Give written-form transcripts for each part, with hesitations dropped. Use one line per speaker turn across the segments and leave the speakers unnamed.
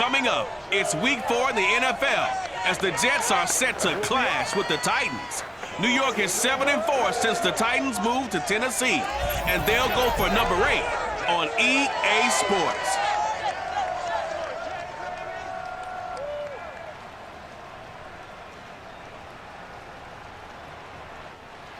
Coming up, it's Week 4 in the NFL as the Jets are set to clash with the Titans. New York is 7-4 since the Titans moved to Tennessee, and they'll go for number 8 on EA Sports.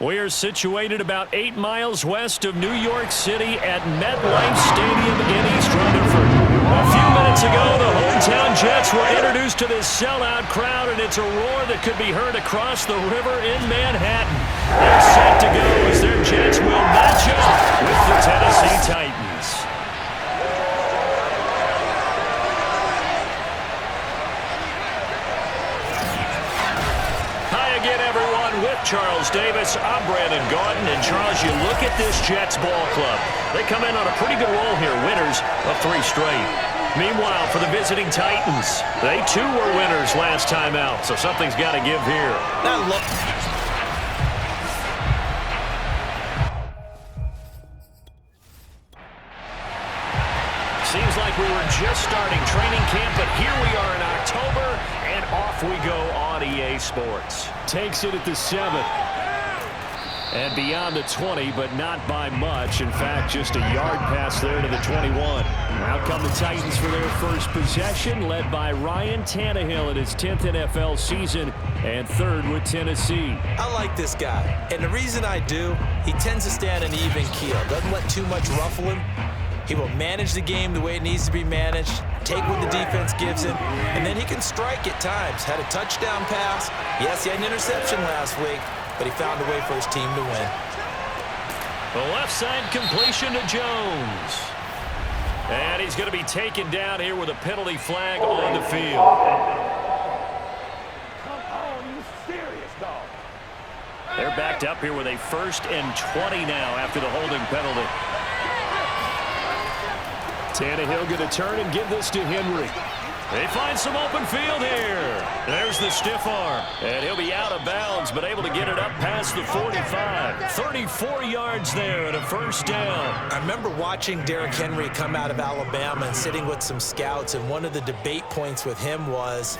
We are situated about 8 miles west of New York City at MetLife Stadium in East Rutherford. A few minutes ago, the hometown Jets were introduced to this sellout crowd, and it's a roar that could be heard across the river in Manhattan. They're set to go as their Jets will match up with the Tennessee Titans. With Charles Davis, I'm Brandon Gordon, and Charles, you look at this Jets ball club. They come in on a pretty good roll here, winners of 3 straight. Meanwhile, for the visiting Titans, they too were winners last time out, so something's got to give here. Seems like we were just starting training camp, but here we are in October, and off we go on EA Sports. Takes it at the 7. And beyond the 20, but not by much. In fact, just a yard pass there to the 21. Out come the Titans for their first possession, led by Ryan Tannehill in his 10th NFL season and 3rd with Tennessee.
I like this guy, and the reason I do, he tends to stand an even keel. Doesn't let too much ruffle him. He will manage the game the way it needs to be managed, take what the defense gives him, and then he can strike at times. Had a touchdown pass. Yes, he had an interception last week, but he found a way for his team to win.
The left side completion to Jones. And he's going to be taken down here with a penalty flag on the field.
Come on, you serious, dog?
They're backed up here with a 1st and 20 now after the holding penalty. Tannehill going to turn and give this to Henry. They find some open field here. There's the stiff arm. And he'll be out of bounds, but able to get it up past the 45. 34 yards there and a 1st down.
I remember watching Derrick Henry come out of Alabama and sitting with some scouts, and one of the debate points with him was,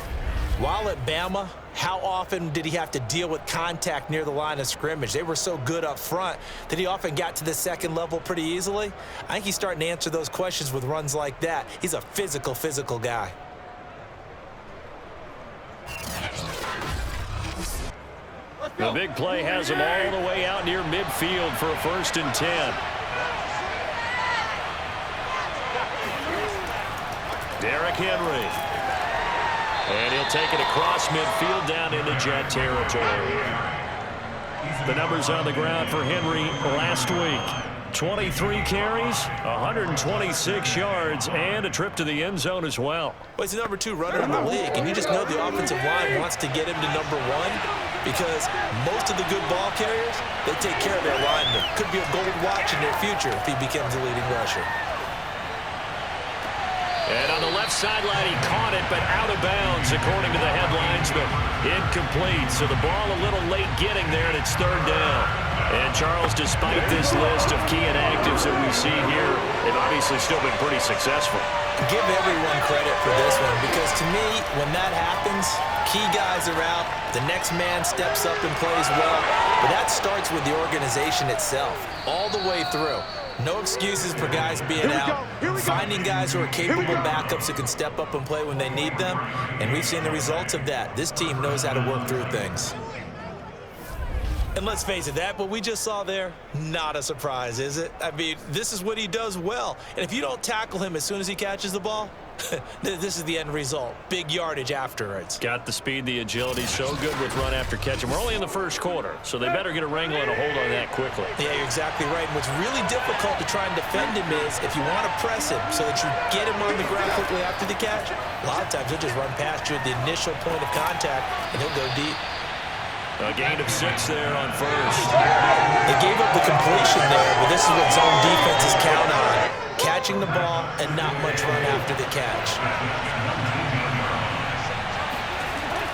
while at Bama, how often did he have to deal with contact near the line of scrimmage? They were so good up front that he often got to the 2nd level pretty easily. I think he's starting to answer those questions with runs like that. He's a physical guy.
The big play has him all the way out near midfield for a 1st and 10. Derrick Henry. And he'll take it across midfield down into Jet territory. The numbers on the ground for Henry last week. 23 carries, 126 yards, and a trip to the end zone as well.
Well, he's the number 2 runner in the league, and you just know the offensive line wants to get him to number 1 because most of the good ball carriers, they take care of their linemen. Could be a gold watch in their future if he becomes a leading rusher.
And on the left sideline, he caught it, but out of bounds, according to the headlines, but incomplete. So the ball a little late getting there, and it's 3rd down. And Charles, despite this list of key inactives that we see here, they've obviously still been pretty successful.
Give everyone credit for this one, because to me, when that happens, key guys are out, the next man steps up and plays well, but that starts with the organization itself, all the way through. No excuses for guys being out. Finding guys who are capable backups who can step up and play when they need them. And we've seen the results of that. This team knows how to work through things. And let's face it, that what we just saw there, not a surprise, is it? I mean, this is what he does well. And if you don't tackle him as soon as he catches the ball, this is the end result. Big yardage afterwards.
Got the speed, the agility, so good with run after catch. And we're only in the 1st quarter, so they better get a wrangle and a hold on that quickly.
Yeah, you're exactly right. And what's really difficult to try and defend him is if you want to press him so that you get him on the ground quickly after the catch, a lot of times he'll just run past you at the initial point of contact, and he'll go deep.
A gain of 6 there on 1st.
They gave up the completion there, but this is what zone defenses count on. Catching the ball and not much run after the catch.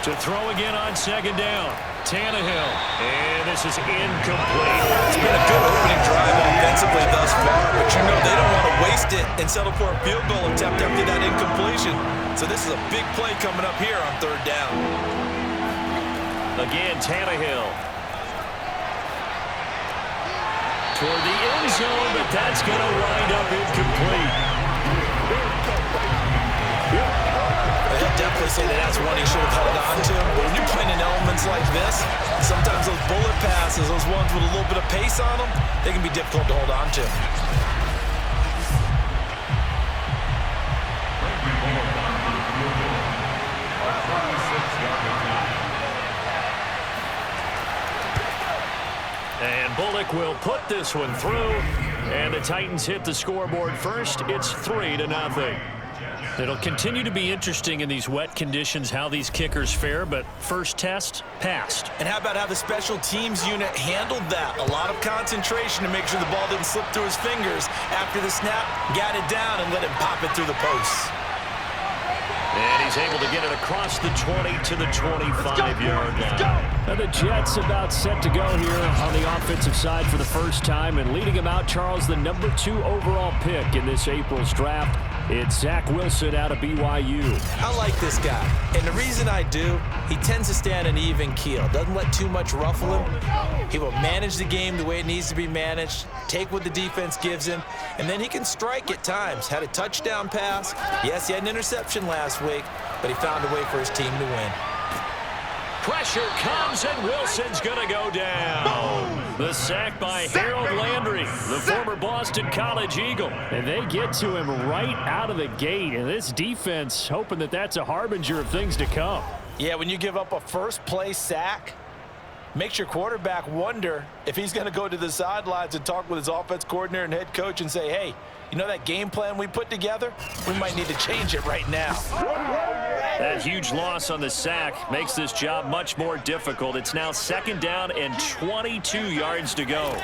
To throw again on second down. Tannehill. And this is incomplete.
It's been a good opening drive offensively thus far, but you know they don't want to waste it and settle for a field goal attempt after that incompletion. So this is a big play coming up here on third down.
Again, Tannehill. Toward the end zone, but that's going to wind up incomplete.
I'd definitely say that's one he should have held on to. But when you're playing in elements like this, sometimes those bullet passes, those ones with a little bit of pace on them, they can be difficult to hold on to.
And Bullock will put this one through. And the Titans hit the scoreboard first. It's 3-0. It'll continue to be interesting in these wet conditions how these kickers fare, but first test, passed.
And how about how the special teams unit handled that? A lot of concentration to make sure the ball didn't slip through his fingers. After the snap, got it down and let him pop it through the posts.
And he's able to get it across the 20 to the 25-yard line. Now the Jets about set to go here on the offensive side for the first time, and leading him out, Charles, the number 2 overall pick in this April's draft. It's Zach Wilson out of BYU.
I like this guy, and the reason I do, he tends to stay on an even keel. Doesn't let too much ruffle him. He will manage the game the way it needs to be managed, take what the defense gives him, and then he can strike at times. Had a touchdown pass. Yes, he had an interception last week, but he found a way for his team to win.
Pressure comes, and Wilson's going to go down. The sack by Harold Landry, the former Boston College Eagle. And they get to him right out of the gate. And this defense hoping that that's a harbinger of things to come.
Yeah, when you give up a first-play sack, makes your quarterback wonder if he's going to go to the sidelines and talk with his offense coordinator and head coach and say, hey, you know that game plan we put together? We might need to change it right now.
That huge loss on the sack makes this job much more difficult. It's now second down and 22 yards to go.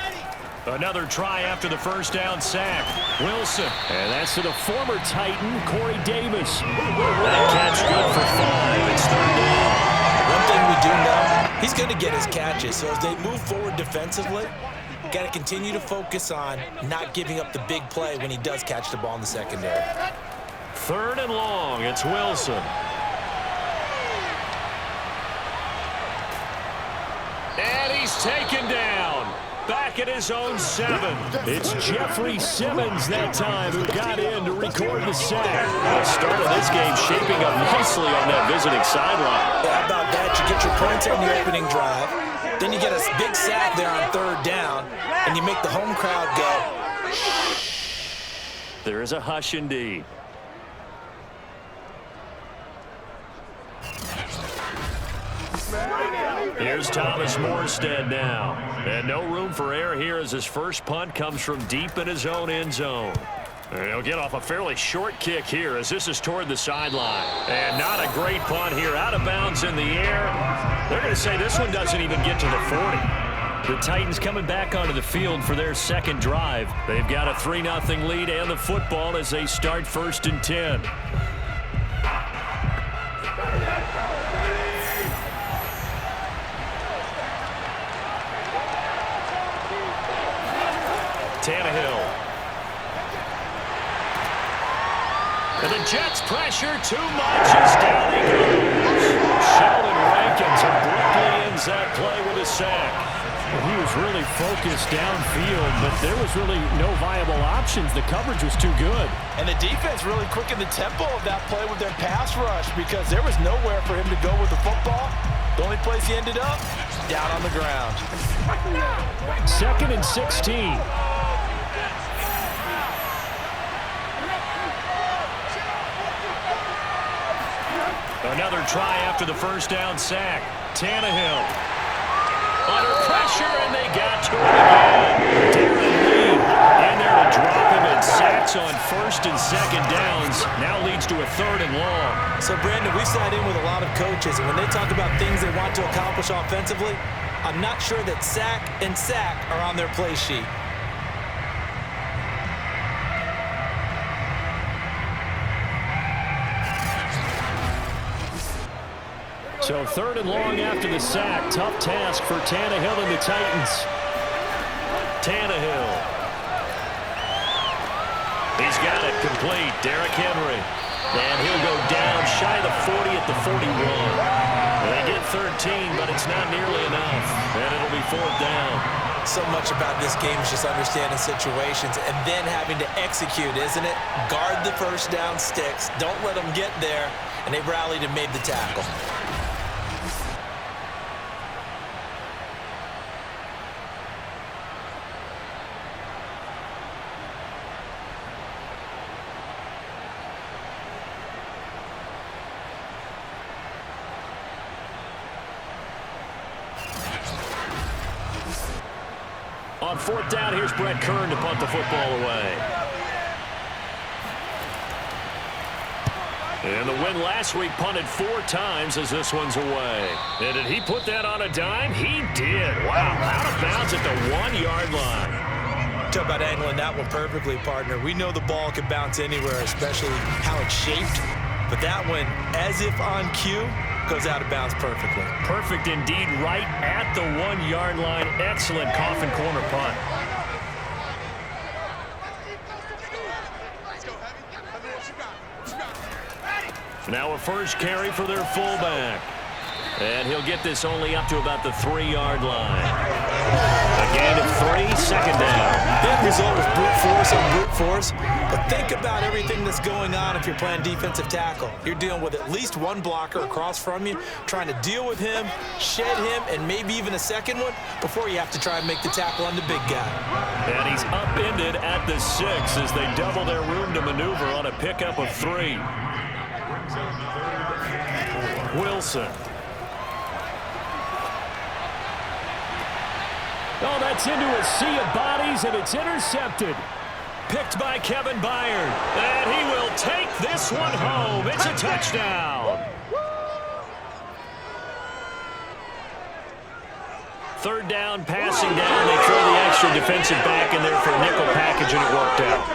Another try after the first down sack. Wilson. And that's to the former Titan, Corey Davis. That catch good for 5. It's third down.
One thing we do know, he's going to get his catches. So as they move forward defensively, got to continue to focus on not giving up the big play when he does catch the ball in the secondary.
Third and long. It's Wilson. And he's taken down. Back at his own 7. It's Jeffrey Simmons that time who got in to record the sack. The start of this game shaping up nicely on that visiting sideline.
Yeah, how about that? You get your points on the opening drive. Then you get a big sack there on third down, and you make the home crowd go, shh.
There is a hush indeed. Here's Thomas Morstead now. And no room for error here as his first punt comes from deep in his own end zone. And he'll get off a fairly short kick here as this is toward the sideline. And not a great punt here. Out of bounds in the air. They're going to say this one doesn't even get to the 40. The Titans coming back onto the field for their second drive. They've got a 3-0 lead and the football as they start 1st and 10. Tannehill. And the Jets pressure too much as down he goes. Sheldon Rankins abruptly ends that play with a sack.
Well, he was really focused downfield, but there was really no viable options. The coverage was too good.
And the defense really quickened the tempo of that play with their pass rush because there was nowhere for him to go with the football. The only place he ended up, down on the ground.
2nd and 16.
Another try after the first down sack. Tannehill. Under pressure, and they got to it again. Darren Lee in there to drop him, and sacks on 1st and 2nd downs. Now leads to a 3rd and long.
So, Brandon, we sat in with a lot of coaches, and when they talk about things they want to accomplish offensively, I'm not sure that sack and sack are on their play sheet.
So 3rd and long after the sack. Tough task for Tannehill and the Titans.
Tannehill. He's got it complete. Derrick Henry. And he'll go down shy of the 40 at the 41. They get 13, but it's not nearly enough. And it'll be 4th down.
So much about this game is just understanding situations and then having to execute, isn't it? Guard the first down sticks. Don't let them get there. And they rallied and made the tackle.
On 4th down, here's Brett Kern to punt the football away. And the win last week punted 4 times as this one's away. And did he put that on a dime? He did. Wow, out of bounds at the 1-yard line.
Talk about angling that one perfectly, partner. We know the ball can bounce anywhere, especially how it's shaped. But that one, as if on cue, goes out of bounds perfectly.
Perfect indeed, right at the 1-yard line. Excellent coffin corner punt. Now a first carry for their fullback. And he'll get this only up to about the 3-yard line. A gain of 3, 2nd down.
That result was brute force on brute force. But think about everything that's going on if you're playing defensive tackle. You're dealing with at least one blocker across from you, trying to deal with him, shed him, and maybe even a second one before you have to try and make the tackle on the big guy.
And he's upended at the 6 as they double their room to maneuver on a pickup of 3. Wilson.
Oh, that's into a sea of bodies, and it's intercepted.
Picked by Kevin Byard. And he will take this one home. It's a touchdown. 3rd down, passing down. They throw the extra defensive back in there for a nickel package, and it worked out.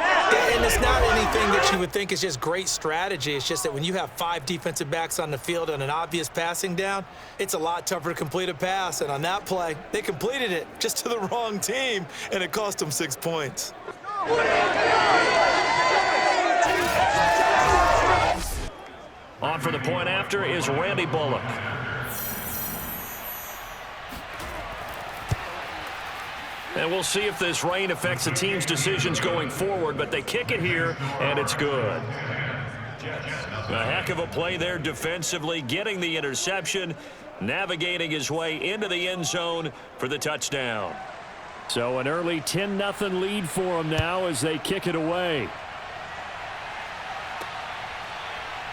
And it's not anything that you would think is just great strategy. It's just that when you have 5 defensive backs on the field and an obvious passing down, it's a lot tougher to complete a pass. And on that play, they completed it just to the wrong team, and it cost them 6 points.
On for the point after is Randy Bullock. And we'll see if this rain affects the team's decisions going forward, but they kick it here, and it's good. A heck of a play there defensively, getting the interception, navigating his way into the end zone for the touchdown.
So an early 10-0 lead for them now as they kick it away.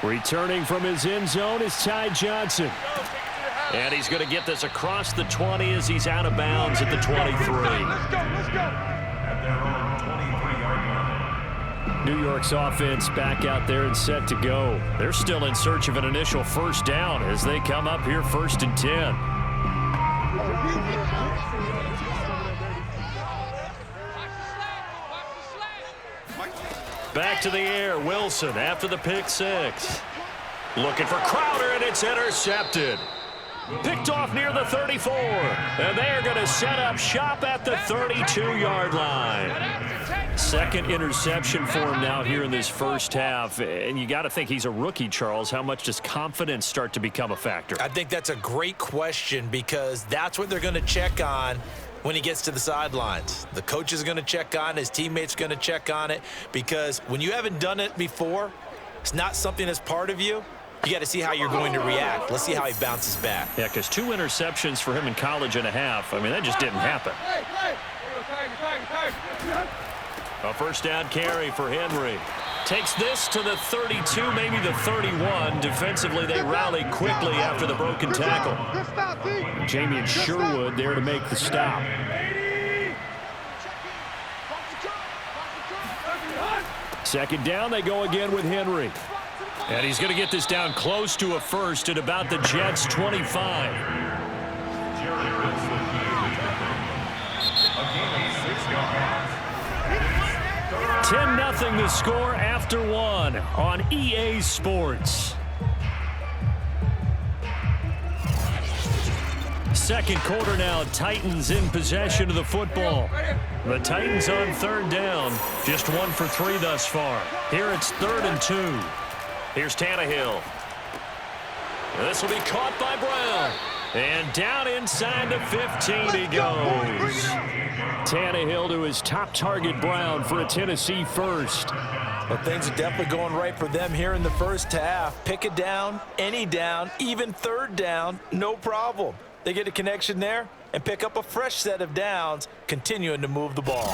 Returning from his end zone is Ty Johnson.
And he's going to get this across the 20 as he's out of bounds at the 23.
New York's offense back out there and set to go. They're still in search of an initial first down as they come up here 1st and 10.
Back to the air, Wilson after the pick 6. Looking for Crowder, and it's intercepted. Picked off near the 34. And they are going to set up shop at the 32-yard line. 2nd interception for him now here in this first half. And you got to think he's a rookie, Charles. How much does confidence start to become a factor?
I think that's a great question because that's what they're going to check on when he gets to the sidelines. The coach is going to check on it. His teammates are going to check on it because when you haven't done it before, it's not something that's part of you. You got to see how you're going to react. Let's see how he bounces back.
Yeah, because 2 interceptions for him in college and a half. I mean, that just didn't happen. A first down carry for Henry. Takes this to the 32, maybe the 31. Defensively, they rally quickly after the broken tackle.
Jamie Sherwood there to make the stop. Second down, they go again with Henry.
And he's going to get this down close to a first at about the Jets' 25. 10-0 the score after 1 on EA Sports.
second quarter now. Titans in possession of the football. The Titans on third down. Just 1 for 3 thus far. Here it's 3rd and 2. Here's Tannehill. This will be caught by Brown. And down inside the 15 he goes. Tannehill to his top target, Brown, for a Tennessee first.
Well, things are definitely going right for them here in the first half. Pick a down, any down, even 3rd down, no problem. They get a connection there and pick up a fresh set of downs, continuing to move the ball.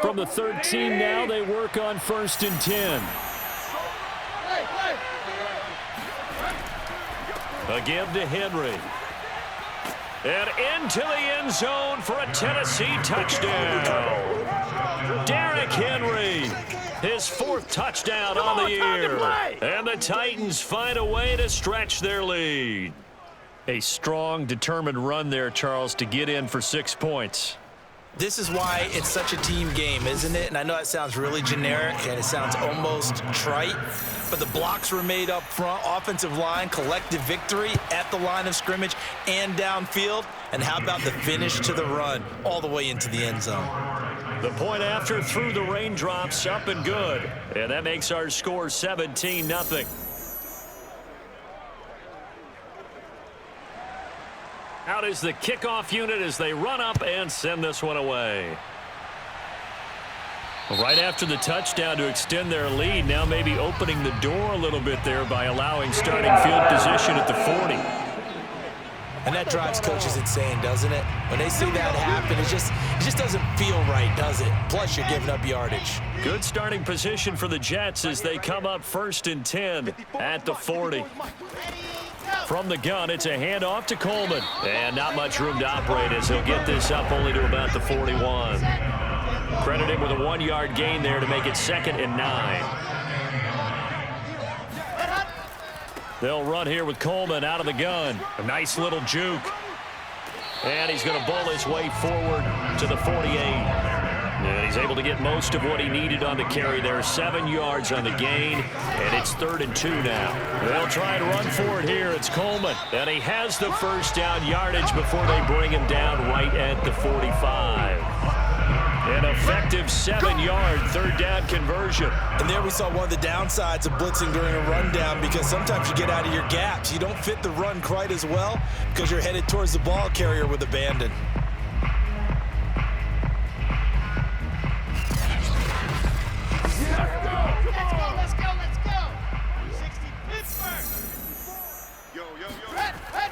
From the 13 now, they work on 1st and 10. A give to Henry. And into the end zone for a Tennessee touchdown. Derrick Henry, his 4th touchdown on the year. And the Titans find a way to stretch their lead. A strong, determined run there, Charles, to get in for 6 points.
This is why it's such a team game, isn't it? And I know it sounds really generic and it sounds almost trite, but the blocks were made up front, offensive line, collective victory at the line of scrimmage and downfield. And how about the finish to the run all the way into the end zone?
The point after through the raindrops, up and good. And that makes our score 17-0. Out is the kickoff unit as they run up and send this one away. Right after the touchdown to extend their lead, now maybe opening the door a little bit there by allowing starting field position at the 40.
And that drives coaches insane, doesn't it? When they see that happen, it just doesn't feel right, does it? Plus, you're giving up yardage.
Good starting position for the Jets as they come up 1st and 10 at the 40. From the gun, it's a handoff to Coleman. And not much room to operate as he'll get this up only to about the 41. Credit him with a 1-yard gain there to make it 2nd and 9. They'll run here with Coleman out of the gun. A nice little juke. And he's going to bowl his way forward to the 48. And he's able to get most of what he needed on the carry there. 7 yards on the gain, and it's 3rd and 2 now. They'll try and run for it here. It's Coleman, and he has the first down yardage before they bring him down right at the 45. An effective 7-yard 3rd down conversion.
And there we saw one of the downsides of blitzing during a rundown, because sometimes you get out of your gaps. You don't fit the run quite as well because you're headed towards the ball carrier with abandon.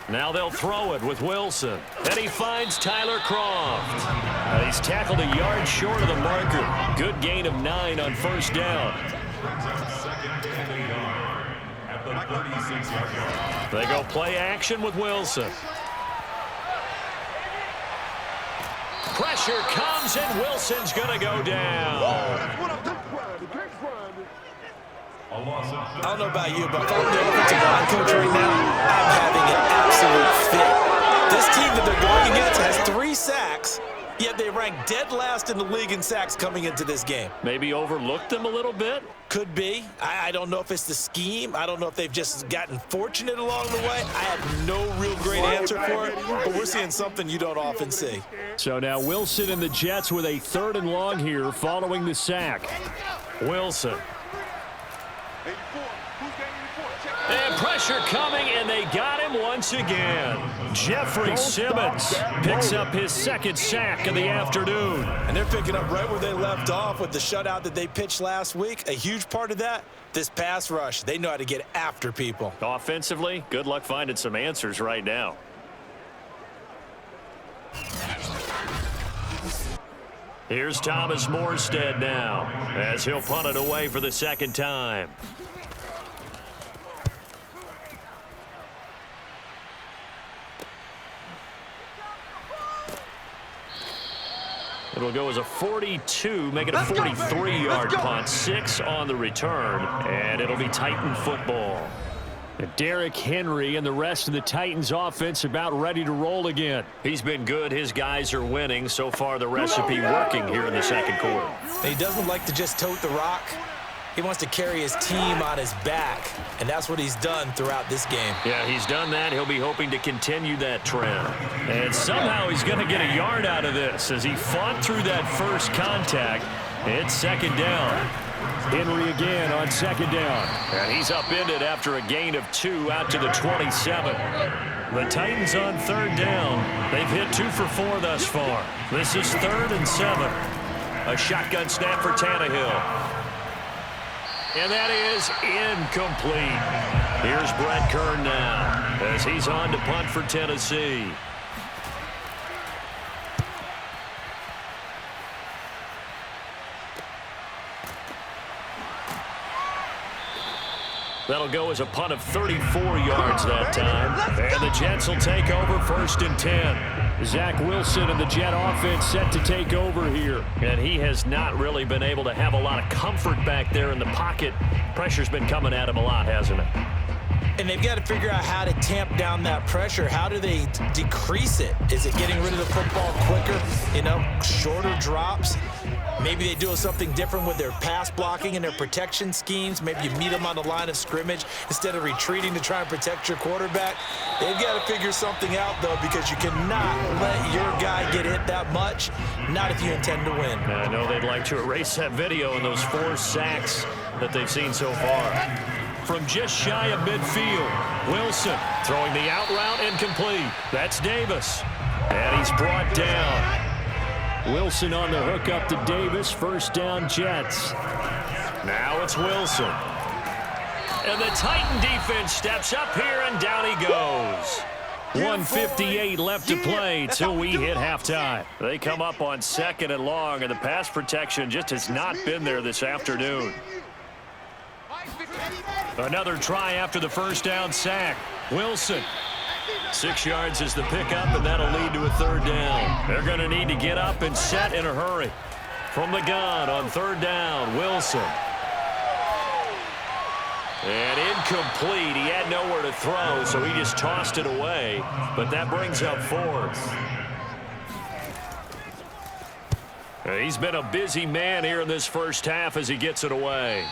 Now they'll throw it with Wilson. And he finds Tyler Croft. He's tackled a yard short of the marker. Good gain of 9 on 1st down. They go play action with Wilson. Pressure comes, and Wilson's going to go down.
I don't know about you, but if I'm the offensive line coach right now, I'm having an absolute fit. This team that they're going against has 3 sacks, yet they rank dead last in the league in sacks coming into this game.
Maybe overlooked them a little bit?
Could be. I don't know if it's the scheme. I don't know if they've just gotten fortunate along the way. I have no real great answer for it, but we're seeing something you don't often see.
So now Wilson and the Jets with a 3rd and long here following the sack. Wilson. And pressure coming, and they got him once again. Jeffrey Simmons picks up his 2nd sack of the afternoon.
And they're picking up right where they left off with the shutout that they pitched last week. A huge part of that, this pass rush. They know how to get after people.
Offensively, good luck finding some answers right now. Here's Thomas Morstead now as he'll punt it away for the 2nd time. It'll go as a 42, make it a 43-yard punt. 6 on the return, and it'll be Titan football. And Derrick Henry and the rest of the Titans offense about ready to roll again. He's been good. His guys are winning. So far, the recipe working here in the 2nd quarter.
He doesn't like to just tote the rock. He wants to carry his team on his back, and that's what he's done throughout this game.
Yeah, he's done that. He'll be hoping to continue that trend. And somehow he's going to get a yard out of this as he fought through that first contact. It's second down. Henry again on second down. And he's upended after a gain of 2 out to the 27. The Titans on third down. They've hit 2 for 4 thus far. This is 3rd and 7. A shotgun snap for Tannehill. And that is incomplete. Here's Brett Kern now as he's on to punt for Tennessee. That'll go as a punt of 34 yards that time. And the Jets will take over 1st and 10. Zach Wilson and the Jet offense set to take over here. And he has not really been able to have a lot of comfort back there in the pocket. Pressure's been coming at him a lot, hasn't it?
And they've got to figure out how to tamp down that pressure. How do they decrease it? Is it getting rid of the football quicker? You know, shorter drops? Maybe they do something different with their pass blocking and their protection schemes. Maybe you meet them on the line of scrimmage instead of retreating to try and protect your quarterback. They've got to figure something out, though, because you cannot let your guy get hit that much, not if you intend to win.
I know they'd like to erase that video and those 4 sacks that they've seen so far. From just shy of midfield, Wilson throwing the out route incomplete. That's Davis. And he's brought down. Wilson on the hook up to Davis. 1st down, Jets. Now it's Wilson. And the Titan defense steps up here, and down he goes. 1:58 left to play till we hit halftime. They come up on 2nd and long, and the pass protection just has not been there this afternoon. Another try after the 1st down sack. Wilson. 6 yards is the pickup, and that'll lead to a 3rd down. They're going to need to get up and set in a hurry. From the gun on 3rd down, Wilson. And incomplete. He had nowhere to throw, so he just tossed it away. But that brings up 4th. He's been a busy man here in this first half as he gets it away.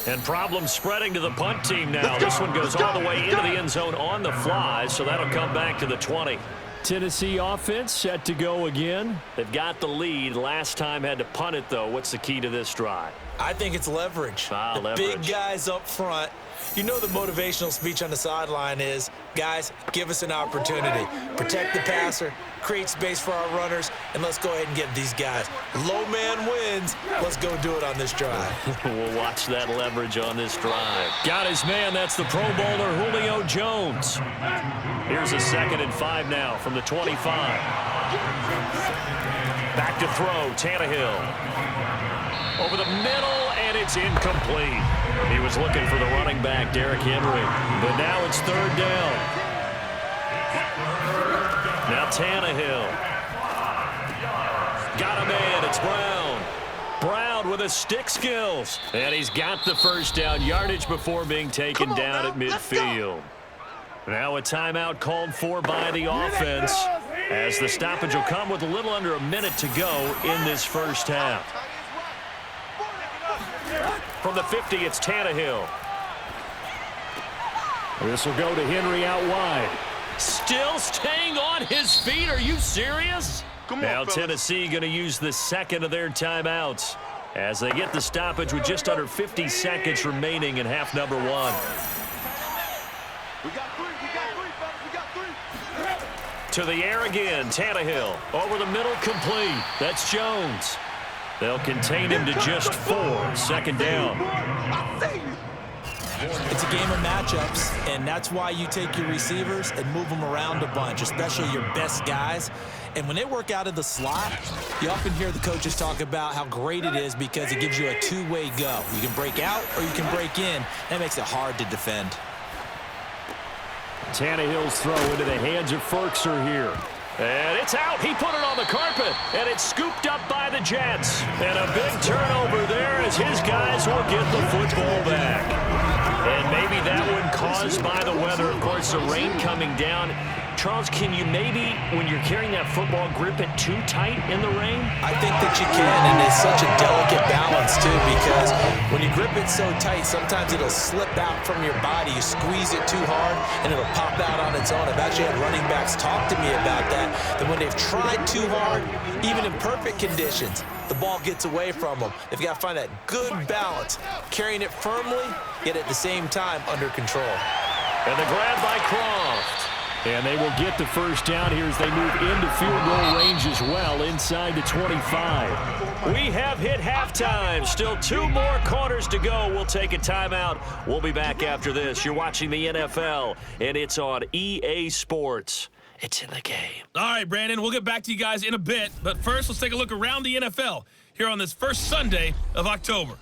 And problems spreading to the punt team now. This one goes all the way into the end zone on the fly, so that'll come back to the 20. Tennessee offense set to go again. They've got the lead. Last time had to punt it, though. What's the key to this drive?
I think it's leverage. Big guys up front. You know the motivational speech on the sideline is, guys, give us an opportunity. Protect the passer, create space for our runners, and let's go ahead and get these guys. Low man wins. Let's go do it on this drive.
We'll watch that leverage on this drive. Got his man. That's the Pro Bowler, Julio Jones. Here's a 2nd and 5 now from the 25. Back to throw, Tannehill. Over the middle, and it's incomplete. He was looking for the running back, Derrick Henry. But now it's 3rd down. Now Tannehill. Got a man. It's Brown. Brown with his stick skills. And he's got the 1st down yardage before being taken down at midfield. Now a timeout called for by the offense as the stoppage will come with a little under a minute to go in this first half. From the 50, it's Tannehill. This will go to Henry out wide. Still staying on his feet. Are you serious? Now Tennessee going to use the 2nd of their timeouts as they get the stoppage with just under 50 seconds remaining in half number 1. To the air again, Tannehill. Over the middle, complete. That's Jones. They'll contain him to just 4. 2nd down.
It's a game of matchups, and that's why you take your receivers and move them around a bunch, especially your best guys. And when they work out of the slot, you often hear the coaches talk about how great it is because it gives you a 2-way go. You can break out or you can break in. That makes it hard to defend.
Tannehill's throw into the hands of Ferkser here. And it's out. He put it on the carpet, and it's scooped up by the Jets. And a big turnover there as his guys will get the football back. And maybe that one caused by the weather. Of course, the rain coming down Charles, can you maybe, when you're carrying that football, grip it too tight in the rain?
I think that you can, and it's such a delicate balance, too, because when you grip it so tight, sometimes it'll slip out from your body. You squeeze it too hard, and it'll pop out on its own. I've actually had running backs talk to me about that when they've tried too hard, even in perfect conditions, the ball gets away from them. They've got to find that good balance, carrying it firmly, yet at the same time under control.
And the grab by Croft. And they will get the first down here as they move into field goal range as well, inside the 25. We have hit halftime. Still 2 more quarters to go. We'll take a timeout. We'll be back after this. You're watching the NFL, and it's on EA Sports. It's in the game.
All right, Brandon, we'll get back to you guys in a bit. But first, let's take a look around the NFL here on this first Sunday of October.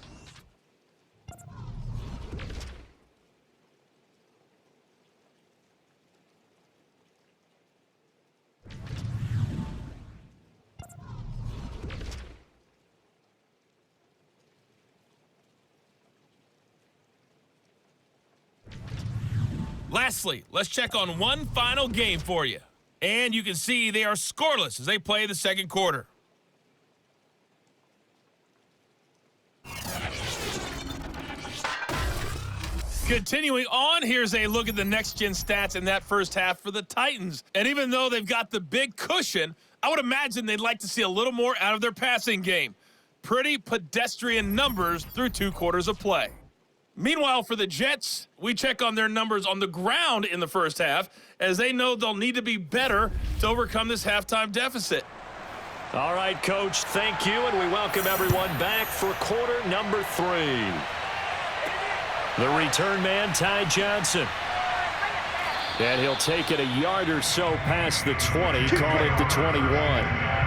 Lastly, let's check on one final game for you. And you can see they are scoreless as they play the second quarter. Continuing on, here's a look at the next-gen stats in that first half for the Titans. And even though they've got the big cushion, I would imagine they'd like to see a little more out of their passing game. Pretty pedestrian numbers through 2 quarters of play. Meanwhile, for the Jets, we check on their numbers on the ground in the first half, as they know they'll need to be better to overcome this halftime deficit.
All right, Coach, thank you, and we welcome everyone back for quarter number 3. The return man, Ty Johnson. And he'll take it a yard or so past the 20, call it the 21.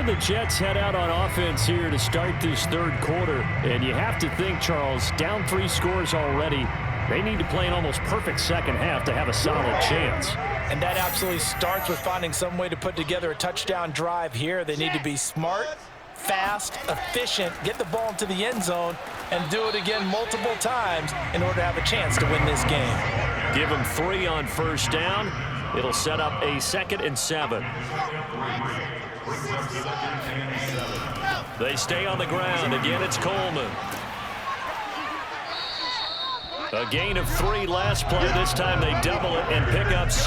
The Jets head out on offense here to start this third quarter. And you have to think, Charles, down 3 scores already. They need to play an almost perfect second half to have a solid chance.
And that absolutely starts with finding some way to put together a touchdown drive here. They need to be smart, fast, efficient, get the ball into the end zone, and do it again multiple times in order to have a chance to win this game.
Give them 3 on first down. It'll set up a 2nd and 7. They stay on the ground. Again, it's Coleman. A gain of 3 last play. This time they double it and pick up 6.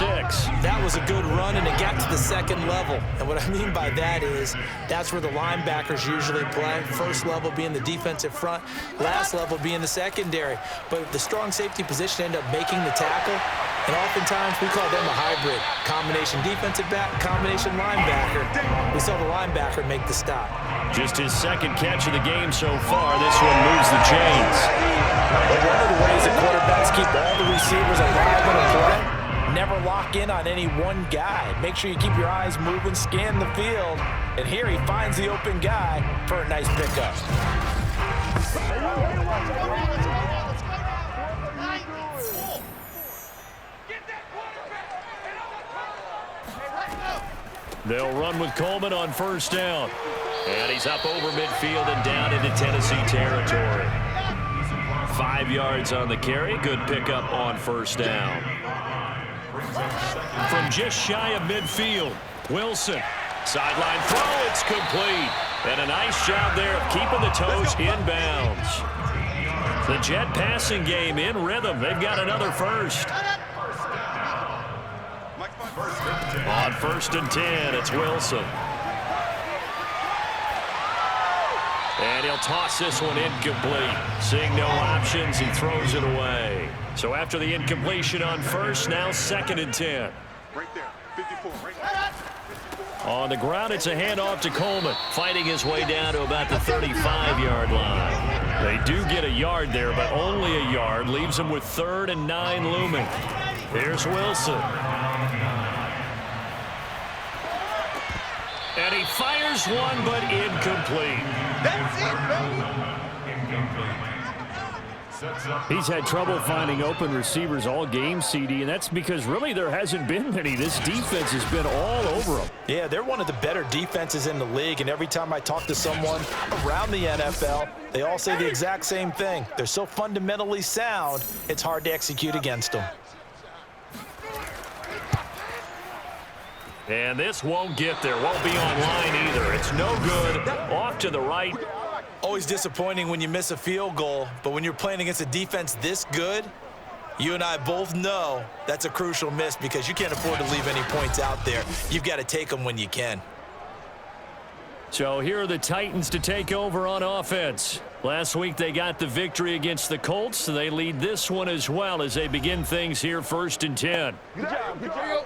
That was a good run, and it got to the second level. And what I mean by that is that's where the linebackers usually play. First level being the defensive front, last level being the secondary. But the strong safety position ended up making the tackle. And oftentimes we call them a hybrid. Combination defensive back, combination linebacker. We saw the linebacker make the stop.
Just his 2nd catch of the game so far. This one moves the chains.
But one of the ways that quarterbacks keep all the receivers alive in a play, never lock in on any one guy. Make sure you keep your eyes moving, scan the field. And here he finds the open guy for a nice pickup.
They'll run with Coleman on first down. And he's up over midfield and down into Tennessee territory. 5 yards on the carry. Good pickup on first down. From just shy of midfield, Wilson. Sideline throw, it's complete. And a nice job there of keeping the toes inbounds. The Jet passing game in rhythm. They've got another first. On 1st and 10, it's Wilson. And he'll toss this one incomplete. Seeing no options, he throws it away. So after the incompletion on first, now 2nd and 10.
Right there, 54, right there.
On the ground, it's a handoff to Coleman, fighting his way down to about the 35-yard line. They do get a yard there, but only a yard. Leaves them with 3rd and 9 looming. Here's Wilson. And he fires one, but incomplete.
That's it, baby.
He's had trouble finding open receivers all game, CD, and that's because really there hasn't been many. This defense has been all over them.
Yeah, they're one of the better defenses in the league, and every time I talk to someone around the NFL, they all say the exact same thing. They're so fundamentally sound, it's hard to execute against them.
And this won't get there. Won't be online either. It's no good. Off to the right.
Always disappointing when you miss a field goal, but when you're playing against a defense this good, you and I both know that's a crucial miss because you can't afford to leave any points out there. You've got to take them when you can.
So here are the Titans to take over on offense. Last week they got the victory against the Colts, so they lead this one as well as they begin things here 1st and 10.
Good job. Good job.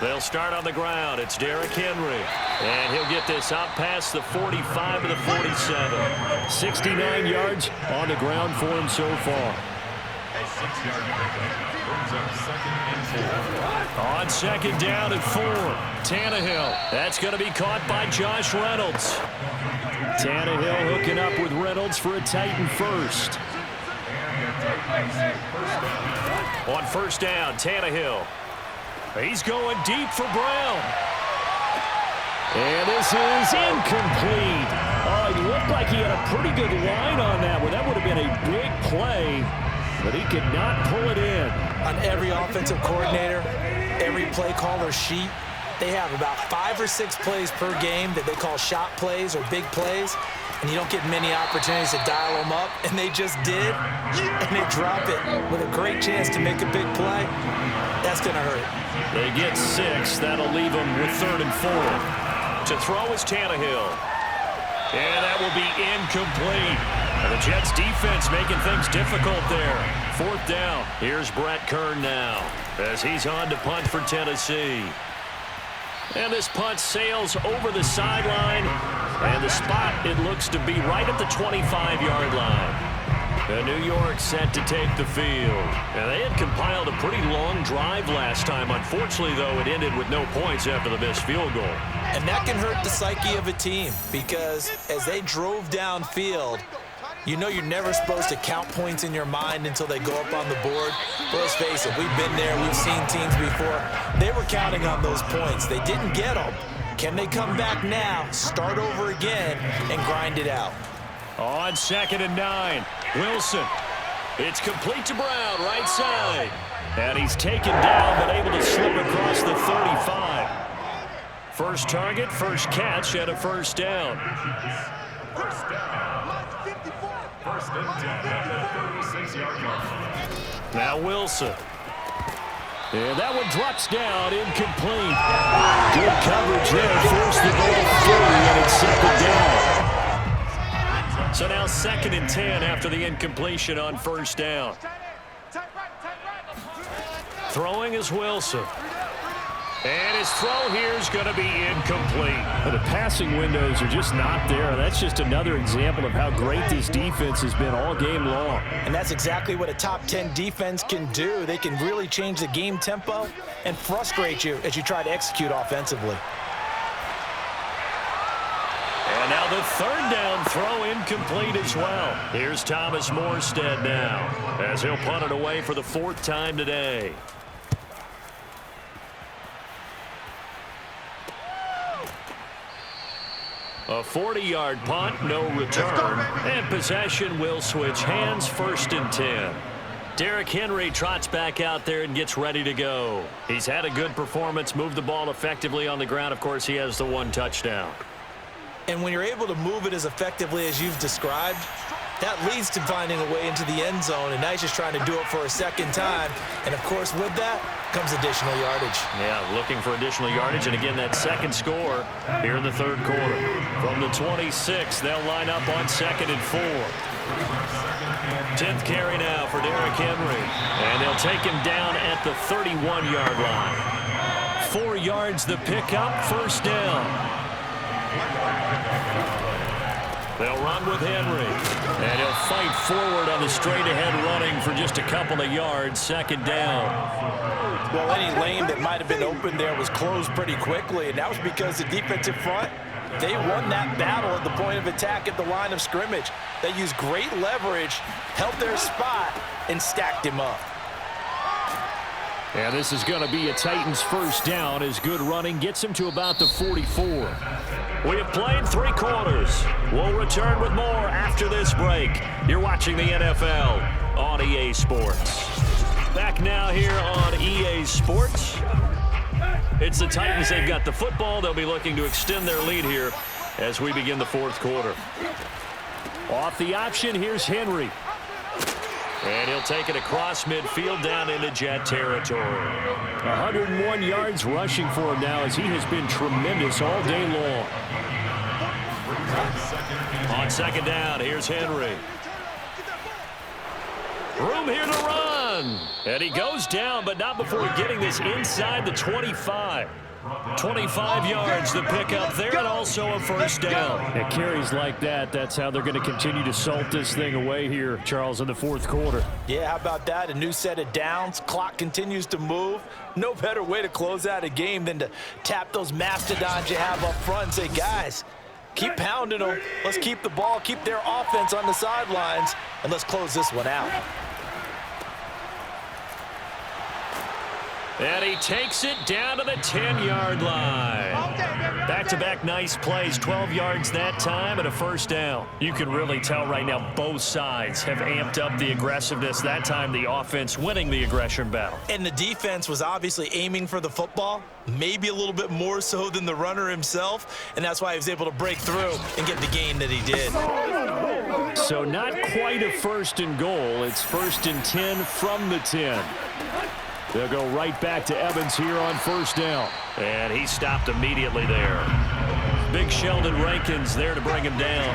They'll start on the ground. It's Derrick Henry. And he'll get this out past the 45 to the 47. 69 yards on the ground for him so far. On 2nd down and 4. Tannehill. That's going to be caught by Josh Reynolds. Tannehill hooking up with Reynolds for a Titan first. On 1st down, Tannehill. He's going deep for Brown. And this is incomplete. Oh, it looked like he had a pretty good line on that one. That would have been a big play, but he could not pull it in.
On every offensive coordinator, every play caller sheet, they have about 5 or 6 plays per game that they call shot plays or big plays, and you don't get many opportunities to dial them up, and they just did, and they drop it with a great chance to make a big play. That's going to hurt.
They get 6. That'll leave them with 3rd and 4. To throw is Tannehill. And that will be incomplete. And the Jets defense making things difficult there. 4th down. Here's Brett Kern now as he's on to punt for Tennessee. And this punt sails over the sideline. And the spot, it looks to be right at the 25-yard line. And New York set to take the field. And they had compiled a pretty long drive last time. Unfortunately, though, it ended with no points after the missed field goal.
And that can hurt the psyche of a team because as they drove downfield, you know you're never supposed to count points in your mind until they go up on the board. But let's face it, we've been there. We've seen teams before. They were counting on those points. They didn't get them. Can they come back now, start over again, and grind it out?
On 2nd and 9, Wilson. It's complete to Brown, right side. And he's taken down, but able to slip across the 35. First target, first catch, and a 1st down.
First down. 54. 1st and 10 at the 36-yard line.
Now Wilson. And that one drops down, incomplete. Good coverage there, forced the ball through, and it's 2nd down. So now 2nd and 10 after the incompletion on 1st down. Throwing is Wilson. And his throw here is going to be incomplete. The passing windows are just not there. That's just another example of how great this defense has been all game long.
And that's exactly what a top 10 defense can do. They can really change the game tempo and frustrate you as you try to execute offensively.
And now the 3rd down throw incomplete as well. Here's Thomas Morstead now as he'll punt it away for the 4th time today. A 40-yard punt, no return. And possession will switch hands, 1st and 10. Derrick Henry trots back out there and gets ready to go. He's had a good performance, moved the ball effectively on the ground. Of course, he has the 1 touchdown.
And when you're able to move it as effectively as you've described, that leads to finding a way into the end zone, and now he's just trying to do it for a 2nd time. And, of course, with that comes additional yardage. Yeah, looking for additional yardage, and again, that 2nd score here in the 3rd quarter.
From the 26, they'll line up on 2nd and 4. 10th carry now for Derrick Henry, and they'll take him down at the 31-yard line. 4 yards the pickup, 1st down. They'll run with Henry, and he'll fight forward on the straight-ahead running for just a couple of yards, 2nd down.
Well, any lane that might have been open there was closed pretty quickly, and that was because the defensive front, they won that battle at the point of attack at the line of scrimmage. They used great leverage, held their spot, and stacked him up.
And this is going to be a Titans first down as good running gets him to about the 44. We have played 3 quarters. We'll return with more after this break. You're watching the NFL on EA Sports. Back now here on EA Sports. It's the Titans. They've got the football. They'll be looking to extend their lead here as we begin the 4th quarter. Off the option, here's Henry. And he'll take it across midfield down into Jet territory. 101 yards rushing for him now as he has been tremendous all day long. On 2nd down, here's Henry. Room here to run. And he goes down, but not before getting this inside the 25. 25 yards to pick up there, and also a first down. It carries like that. That's how they're going to continue to salt this thing away here, Charles, in the 4th quarter.
Yeah, how about that? A new set of downs. Clock continues to move. No better way to close out a game than to tap those mastodons you have up front and say, guys, keep pounding them. Let's keep the ball, keep their offense on the sidelines, and let's close this one out.
And he takes it down to the 10-yard line. Back-to-back nice plays, 12 yards that time and a first down. You can really tell right now both sides have amped up the aggressiveness. That time the offense winning the aggression battle.
And the defense was obviously aiming for the football, maybe a little bit more so than the runner himself, and that's why he was able to break through and get the gain that he did.
So not quite a 1st and goal. It's 1st and 10 from the 10. They'll go right back to Evans here on first down. And he stopped immediately there. Big Sheldon Rankins there to bring him down.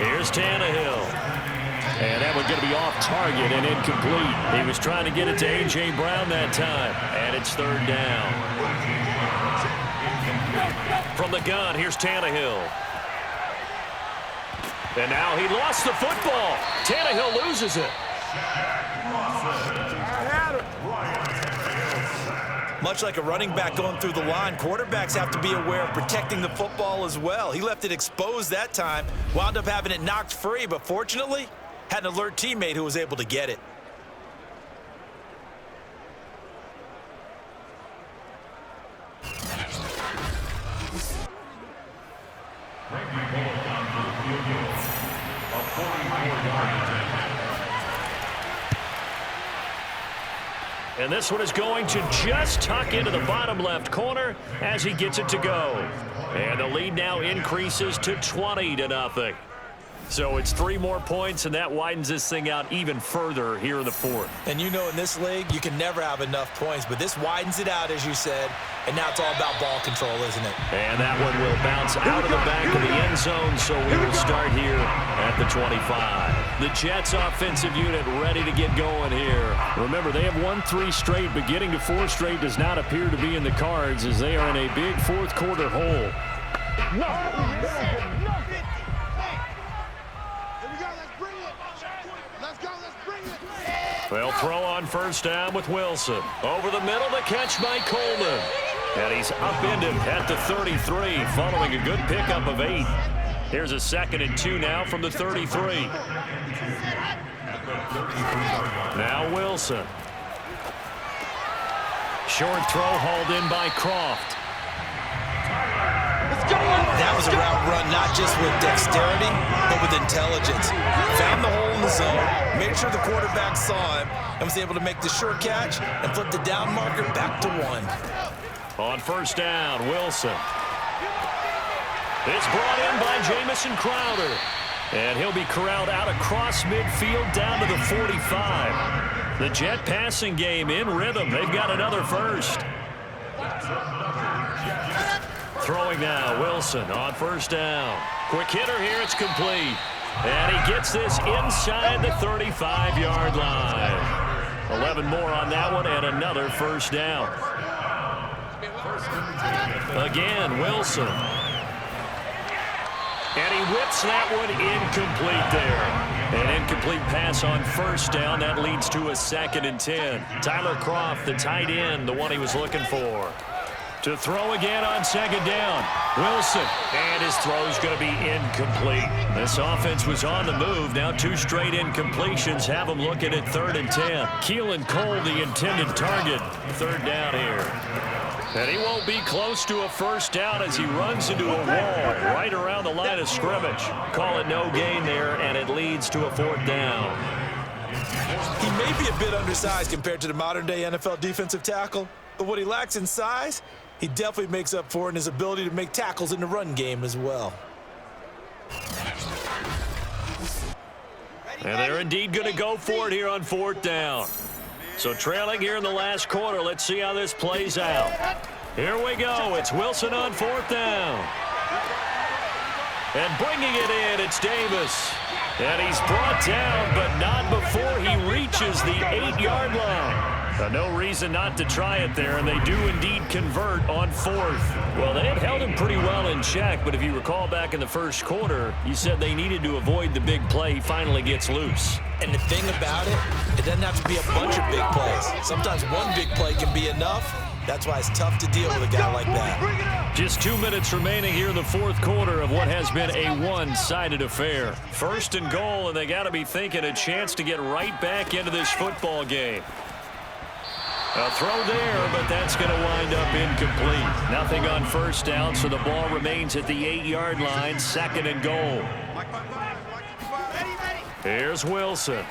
Here's Tannehill. And that one's going to be off target and incomplete. He was trying to get it to A.J. Brown that time. And it's 3rd down. From the gun, here's Tannehill. And now he lost the football. Tannehill loses it.
Much like a running back going through the line, quarterbacks have to be aware of protecting the football as well. He left it exposed that time, wound up having it knocked free, but fortunately, had an alert teammate who was able to get it.
And this one is going to just tuck into the bottom left corner as he gets it to go. And the lead now increases to 20-0. So it's 3 more points, and that widens this thing out even further here in the 4th.
And you know in this league, you can never have enough points, but this widens it out, as you said, and now it's all about ball control, isn't it?
And that one will bounce out of the back of the end zone, so we will start here at the 25. The Jets offensive unit ready to get going here. Remember, they have won 3 straight, but getting to 4 straight does not appear to be in the cards as they are in a big 4th quarter hole. They'll throw on first down with Wilson. Over the middle, the catch by Coleman. And he's upended at the 33 following a good pickup of 8. Here's a 2nd and 2 now from the 33. Now Wilson. Short throw hauled in by Croft.
That was a route run not just with dexterity, but with intelligence. Found the hole in the zone, made sure the quarterback saw him, and was able to make the sure catch and flip the down marker back to 1.
On first down, Wilson. It's brought in by Jamison Crowder. And he'll be corralled out across midfield down to the 45. The Jet passing game in rhythm. They've got another first. Throwing now, Wilson on first down. Quick hitter here, it's complete. And he gets this inside the 35-yard line. 11 more on that one and another first down. Again, Wilson. And he whips that one incomplete there. An incomplete pass on first down. That leads to a 2nd and 10. Tyler Kroft, the tight end, the one he was looking for. To throw again on 2nd down. Wilson. And his throw's going to be incomplete. This offense was on the move. Now 2 straight incompletions have them looking at 3rd and 10. Keelan Cole, the intended target. 3rd down here. And he won't be close to a first down as he runs into a wall right around the line of scrimmage. Call it no gain there, and it leads to a 4th down.
He may be a bit undersized compared to the modern-day NFL defensive tackle, but what he lacks in size, he definitely makes up for in his ability to make tackles in the run game as well.
And they're indeed going to go for it here on 4th down. So trailing here in the last quarter. Let's see how this plays out. Here we go. It's Wilson on 4th down. And bringing it in, it's Davis. And he's brought down, but not before he reaches the 8-yard line. No reason not to try it there, and they do indeed convert on 4th. Well, they had held him pretty well in check, but if you recall back in the first quarter, you said they needed to avoid the big play. He finally gets loose.
And the thing about it, it doesn't have to be a bunch of big plays. Sometimes one big play can be enough. That's why it's tough to deal with a guy like that.
Just 2 minutes remaining here in the 4th quarter of what has been a one-sided affair. 1st and goal, and they got to be thinking a chance to get right back into this football game. A throw there, but that's going to wind up incomplete. Nothing on first down, so the ball remains at the 8-yard line, 2nd and goal. Here's Wilson.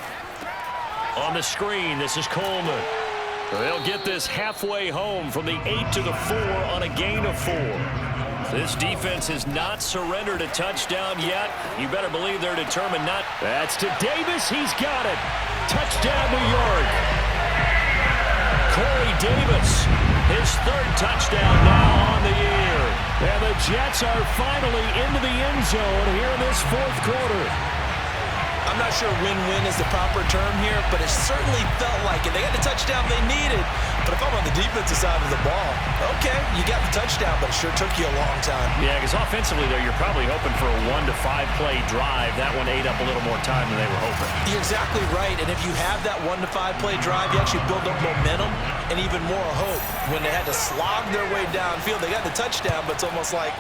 On the screen, this is Coleman. They'll get this halfway home from the 8 to the 4 on a gain of 4. This defense has not surrendered a touchdown yet. You better believe they're determined not. That's to Davis. He's got it. Touchdown, New York. Corey Davis, his 3rd touchdown now on the year. And the Jets are finally into the end zone here in this 4th quarter.
I'm not sure win-win is the proper term here, but it certainly felt like it. They got the touchdown they needed, but if I'm on the defensive side of the ball, okay, you got the touchdown, but it sure took you a long time.
Yeah, because offensively, though, you're probably hoping for a 1 to 5 play drive. That one ate up a little more time than they were hoping.
You're exactly right, and if you have that 1 to 5 play drive, you actually build up momentum and even more hope. When they had to slog their way downfield, they got the touchdown, but it's almost like,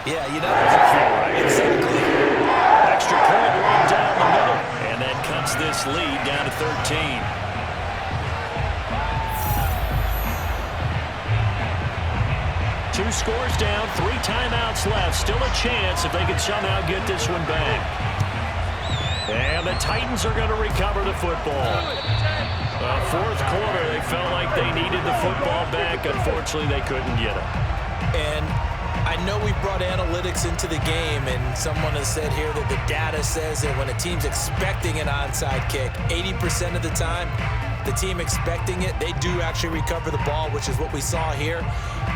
yeah, you know. Exactly.
Extra point run down the middle, and that cuts this lead down to 13. Two scores down, 3 timeouts left. Still a chance if they can somehow get this one back. And the Titans are going to recover the football. 4th quarter, they felt like they needed the football back. Unfortunately, they couldn't get it.
And I know we brought analytics into the game, and someone has said here that the data says that when a team's expecting an onside kick, 80% of the time, the team expecting it, they do actually recover the ball, which is what we saw here.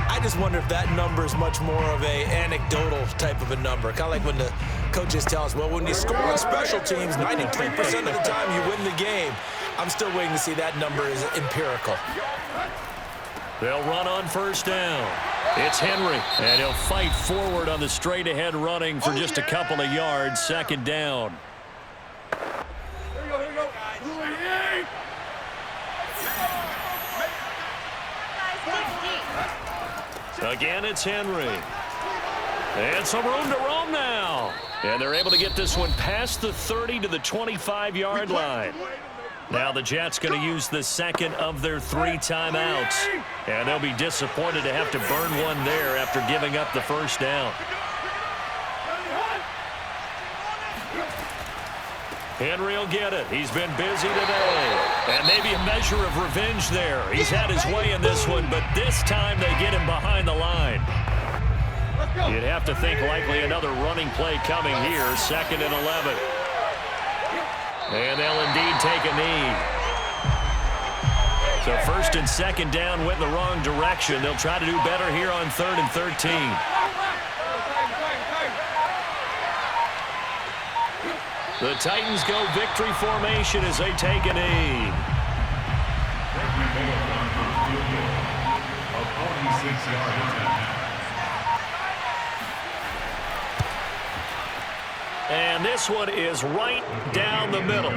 I just wonder if that number is much more of a anecdotal type of a number. Kind of like when the coaches tell us, well, when you score on special teams, 93% of the time you win the game. I'm still waiting to see that number is empirical.
They'll run on first down. It's Henry, and he'll fight forward on the straight-ahead running for just a couple of yards. 2nd down.
Here we go.
Again, it's Henry. And some room to roam now. And they're able to get this one past the 30 to the 25-yard line. Now the Jets going to use the 2nd of their 3 timeouts. And they'll be disappointed to have to burn one there after giving up the first down. Henry will get it. He's been busy today. And maybe a measure of revenge there. He's had his way in this one, but this time they get him behind the line. You'd have to think likely another running play coming here. 2nd and 11. And they'll indeed take a knee. So 1st and 2nd down went in the wrong direction. They'll try to do better here on 3rd and 13. The Titans go victory formation as they take a knee.
A 46-yard attempt.
And this one is right down the middle.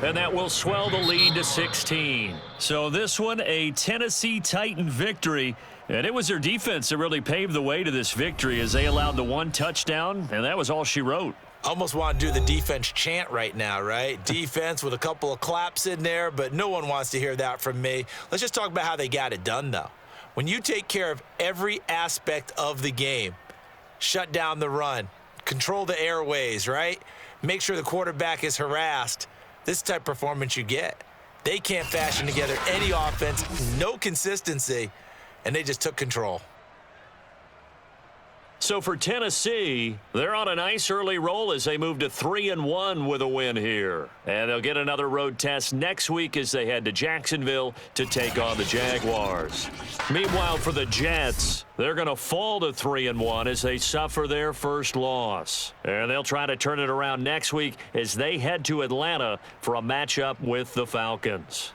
And that will swell the lead to 16. So this one, a Tennessee Titan victory. And it was their defense that really paved the way to this victory as they allowed the one touchdown, and that was all she wrote.
Almost want to do the defense chant right now, right? Defense with a couple of claps in there, but no one wants to hear that from me. Let's just talk about how they got it done, though. When you take care of every aspect of the game, shut down the run, control the airways, right? Make sure the quarterback is harassed. This type of performance you get. They can't fashion together any offense, no consistency, and they just took control.
So for Tennessee, they're on a nice early roll as they move to 3-1 with a win here. And they'll get another road test next week as they head to Jacksonville to take on the Jaguars. Meanwhile, for the Jets, they're going to fall to 3-1 as they suffer their first loss. And they'll try to turn it around next week as they head to Atlanta for a matchup with the Falcons.